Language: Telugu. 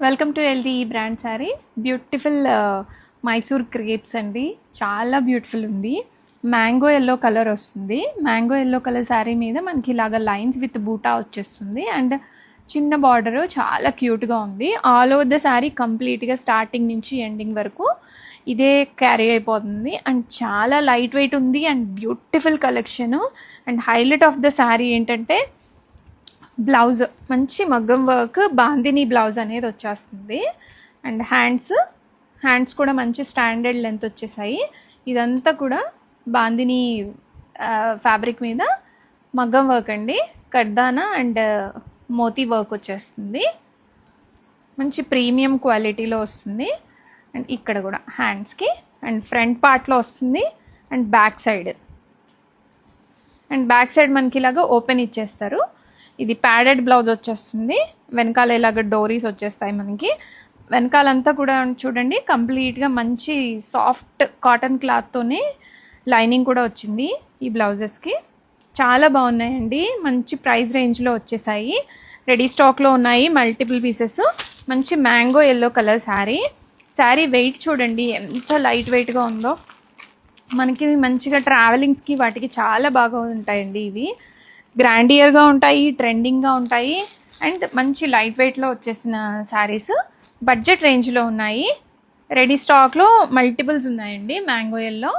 Welcome to LDE brand saris. Beautiful Mysore crepes అండి, చాలా బ్యూటిఫుల్ ఉంది. మ్యాంగో ఎల్లో కలర్ వస్తుంది. మ్యాంగో ఎల్లో కలర్ శారీ మీద మనకి ఇలాగ లైన్స్ విత్ బూటా వచ్చేస్తుంది అండ్ చిన్న బార్డర్ చాలా క్యూట్గా ఉంది. ఆల్ ఓవర్ ద శారీ కంప్లీట్గా స్టార్టింగ్ నుంచి ఎండింగ్ వరకు ఇదే క్యారీ అయిపోతుంది అండ్ చాలా లైట్ వెయిట్ ఉంది and beautiful collection. And highlight of the sari ఏంటంటే బ్లౌజ్ మంచి మగ్గం వర్క్ బాందిని బ్లౌజ్ అనేది వచ్చేస్తుంది అండ్ హ్యాండ్స్ కూడా మంచి స్టాండర్డ్ లెంత్ వచ్చేసాయి. ఇదంతా కూడా బాందిని ఫ్యాబ్రిక్ మీద మగ్గం వర్క్ అండి, కర్దానా అండ్ మోతీ వర్క్ వచ్చేస్తుంది. మంచి ప్రీమియం క్వాలిటీలో వస్తుంది. అండ్ ఇక్కడ కూడా హ్యాండ్స్కి అండ్ ఫ్రంట్ పార్ట్లో వస్తుంది అండ్ బ్యాక్ సైడ్ మనకి ఇలాగ ఓపెన్ ఇచ్చేస్తారు. ఇది ప్యాడెడ్ బ్లౌజ్ వచ్చేస్తుంది. వెనకాల ఇలాగ డోరీస్ వచ్చేస్తాయి మనకి. వెనకాలంతా కూడా చూడండి కంప్లీట్గా మంచి సాఫ్ట్ కాటన్ క్లాత్తోనే లైనింగ్ కూడా వచ్చింది ఈ బ్లౌజెస్కి. చాలా బాగున్నాయండి, మంచి ప్రైస్ రేంజ్లో వచ్చేసాయి. రెడీ స్టాక్లో ఉన్నాయి మల్టిపుల్ పీసెస్. మంచి mango yellow colour sari weight చూడండి ఎంత లైట్ వెయిట్గా ఉందో. మనకి మంచిగా ట్రావెలింగ్స్కి వాటికి చాలా బాగా ఉంటాయండి. ఇవి గ్రాండియర్గా ఉంటాయి, ట్రెండింగ్గా ఉంటాయి అండ్ మంచి లైట్ వెయిట్లో వచ్చేసిన శారీస్ బడ్జెట్ రేంజ్లో ఉన్నాయి. రెడీ స్టాక్లో మల్టిపుల్స్ ఉన్నాయండి మ్యాంగో ఎల్లో.